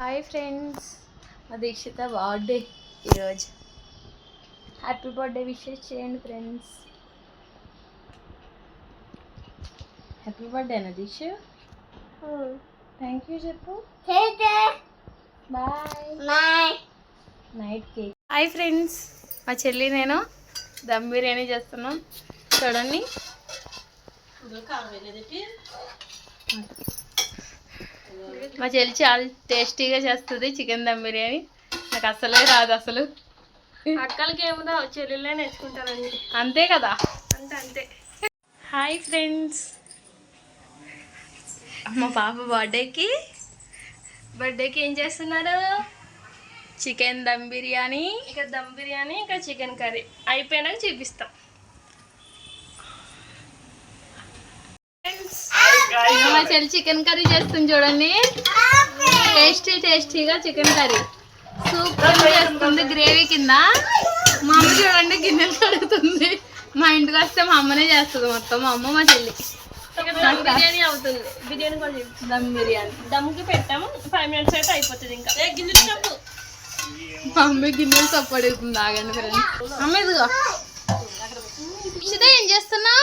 Hi friends, మా Dikshita birthday ఈరోజు. Happy birthday wishes చేయండి ఫ్రెండ్స్. హ్యాపీ బర్త్డేనా దీక్ష? థ్యాంక్ యూ చెప్పు. Bye. Night cake. Hi friends, మా చెల్లి నేను దమ్ బిర్యానీ చేస్తున్నాం చూడండి. మా చెల్లి చాలా టేస్టీగా చేస్తుంది చికెన్ దమ్ బిర్యానీ. నాకు అసలే రాదు అసలు. అక్కలకి ఏముందో చెల్లెళ్ళే నేర్చుకుంటారండి, అంతే కదా. అంతే. హాయ్ ఫ్రెండ్స్, మా పాప బర్త్డేకి ఏం చేస్తున్నారు? చికెన్ దమ్ బిర్యానీ. ఇక దమ్ బిర్యానీ, ఇంకా చికెన్ కర్రీ అయిపోయినాక చూపిస్తాం. మా చెల్లి చికెన్ కర్రీ చేస్తుంది చూడండి. టేస్టీగా చికెన్ కర్రీ సూపర్ చేస్తుంది గ్రేవీ కింద. మా అమ్మ చూడండి గిన్నెలు కడుగుతుంది. మా ఇంటికి వస్తే మా అమ్మనే చేస్తుంది మొత్తం. మా అమ్మ మా చెల్లి. దమ్ బిర్యానీ అవుతుంది. బిర్యానీ కూడా దమ్ బిర్యానీ దమ్కి పెట్టాము, 5 minutes అయితే అయిపోతుంది. ఇంకా మా అమ్మ గిన్నెలు తప్పడుగుతుంది. ఆగండి ఫ్రెండ్స్. అమ్మ ఇదిగో ఏం చేస్తున్నా?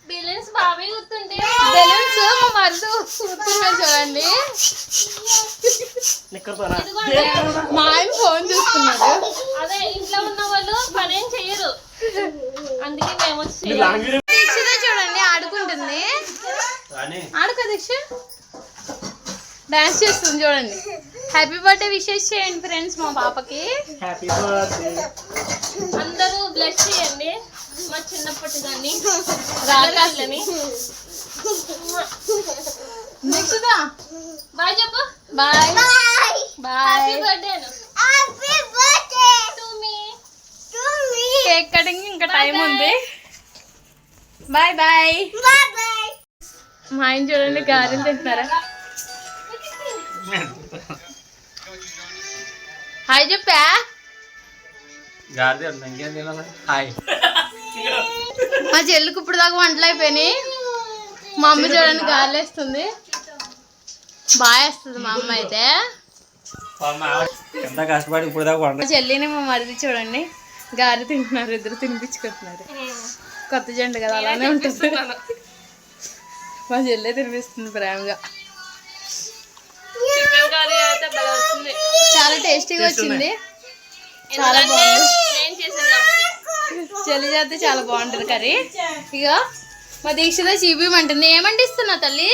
బెలూన్స్ బాగా గుర్తుంటే బెలూన్స్ మా మరుదు కూర్చున్నారు చూడండి. మా ఆయన ఫోన్ చూస్తున్నాడు. అదే ఇంట్లో ఉన్న వాళ్ళు పనేం చెయ్యరు, అందుకే మేము దీక్షిత చూడండి ఆడుకుంటుంది. ఆడుకో దీక్ష, డాన్స్ చేస్తుంది చూడండి. హ్యాపీ బర్త్డే విషెస్ చేయండి ఫ్రెండ్స్ మా పాపకి. అందరూ బ్లెస్ చేయండి మా చిన్నప్పటి దాన్ని రాకాలని. దీక్షిత బాయ్ చెప్పు. Bye happy birthday to me. Cake cutting ఇంకా టైం ఉంది. Bye bye. మా ఆయన చూడండి గారెలు తింటున్నారా? హాయ్ చెప్పా. మా చెల్లికి ఇప్పుడు దాకా వంటలు అయిపోయినాయి. మా అమ్మ చూడండి గారెలు వేస్తుంది. బాగా వేస్తుంది మా అమ్మ అయితే. మా చెల్లిని మా మరిది చూడండి గారె తింటున్నారు. ఇద్దరు తినిపించుకుంటున్నారు. కొత్త జంట కదా, అలానే ఉంటుంది. మా చెల్లె తినిపిస్తుంది ప్రేమగా. చికెన్ కర్రీ అయితే బాగా వచ్చింది, చాలా టేస్టీగా వచ్చింది. చాలా బాగుంది. నేను చేశాను కాబట్టి చెల్లి చేస్తే చాలా బాగుంటుంది కర్రీ. ఇక మా దీక్షిత చీపిమంటుంది. ఏమంటిస్తున్నా తల్లి?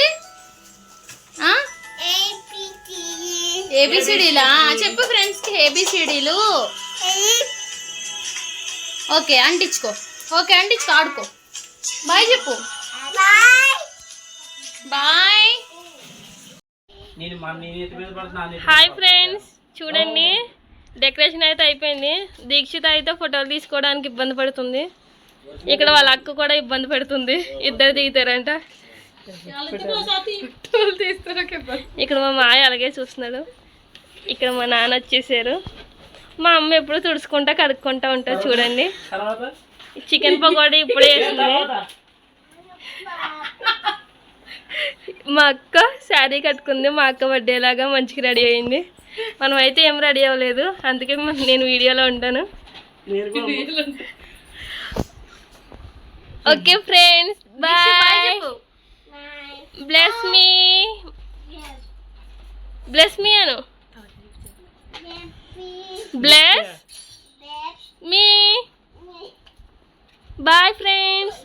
ఏబిసిడీలా చెప్పు ఫ్రెండ్స్కి. ఏబిసిడీలు ఓకే అంటించుకో. ఓకే అంటించుకో, ఆడుకో. బాయ్ చెప్పు. బాయ్. హాయ్ ఫ్రెండ్స్, చూడండి డెకరేషన్ అయితే అయిపోయింది. దీక్షిత అయితే ఫోటోలు తీసుకోవడానికి ఇబ్బంది పడుతుంది. ఇక్కడ వాళ్ళ అక్క కూడా ఇబ్బంది పెడుతుంది. ఇద్దరు దిగుతారంట. ఇక్కడ మా మాయ అలాగే చూస్తున్నాడు. ఇక్కడ మా నాన్న వచ్చేసారు. మా అమ్మ ఎప్పుడు తుడుచుకుంటా కడుక్కుంటా ఉంటారు. చూడండి చికెన్ పకోడీ ఇప్పుడే వేసింది. మా అక్క శారీ కట్టుకుంది. మా అక్క బర్త్డే లాగా మంచిగా రెడీ అయింది. మనం అయితే ఏం రెడీ అవ్వలేదు, అందుకే నేను వీడియోలో ఉంటాను. Okay friends, bye. Bless me Anu. Bless me. Bye friends.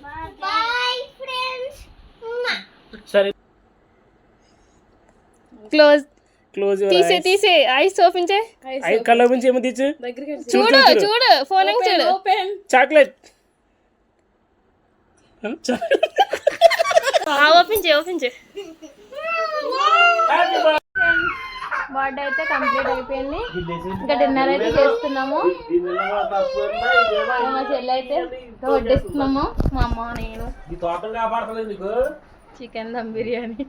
Close తీసే ఐస్ ఓపెన్ చేయి. చూడు ఫోన్ చూడు. చాక్లెట్ ఓపెన్ చేయి. బర్త్డే అయితే కంప్లీట్ అయిపోయింది. ఇంకా డిన్నర్ అయితే చేస్తున్నాము. మా చెల్లి అయితే వడ్డిస్తున్నాము. మా అమ్మ నేను చికెన్ దమ్ బిర్యానీ.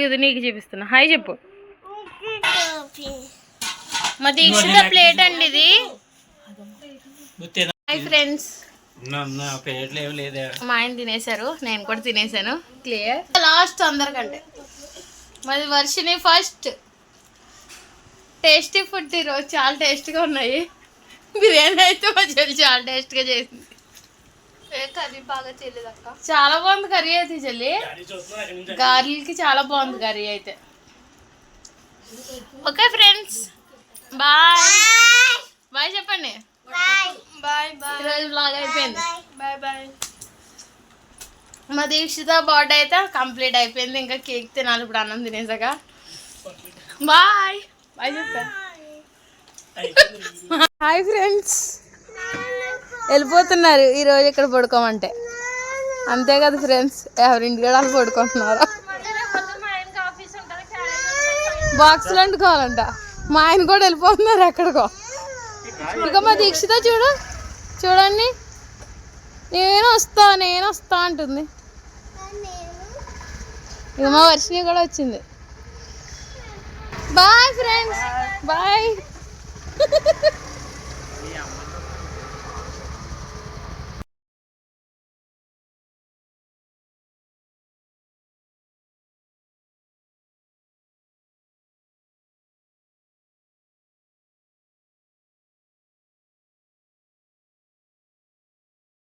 ఇది నీకు చూపిస్తున్నా. హాయ్ చెప్పు. మా దీక్షిత ప్లేట్ అండి ఇది. హాయ్ ఫ్రెండ్స్, పేర్లు ఏమి లేదా? మా ఆయన తినేశారు, నేను కూడా తినేసాను. క్లియర్. లాస్ట్ అందరికంటే మాది వర్షిని ఫస్ట్. టేస్టీ ఫుడ్ ఈరోజు చాలా టేస్ట్గా ఉన్నాయి. బిర్యానీ అయితే మా చెల్లి చాలా టేస్ట్గా చేసింది. కర్రీ బాగా చేయలేదు అక్క. చాలా బాగుంది కర్రీ అయితే చెల్లి. గారెలకి చాలా బాగుంది కర్రీ అయితే. ఓకే ఫ్రెండ్స్, బాయ్ బాయ్ చెప్పండి. Bye bye. ఈరోజు బ్లాగ్ అయిపోయింది. Bye bye. మా దీక్షిత బర్త్డే అయితే కంప్లీట్ అయిపోయింది. ఇంకా కేక్ తినాలి ఇప్పుడు అన్నం తినేసాక. బాయ్ బాయ్ చెప్పా. హాయ్ ఫ్రెండ్స్, వెళ్ళిపోతున్నారు ఈరోజు ఇక్కడ పడుకోమంటే. అంతే కదా ఫ్రెండ్స్, ఎవరింటికి వాళ్ళు పడుకుంటున్నారు. బాక్స్లు వండుకోవాలంట. మా ఆయన కూడా వెళ్ళిపోతున్నారు ఎక్కడికో. ఇక మా దీక్షిత చూడండి, నేను వస్తా అంటుంది. ఇక మా వర్షిని కూడా వచ్చింది. Bye friends.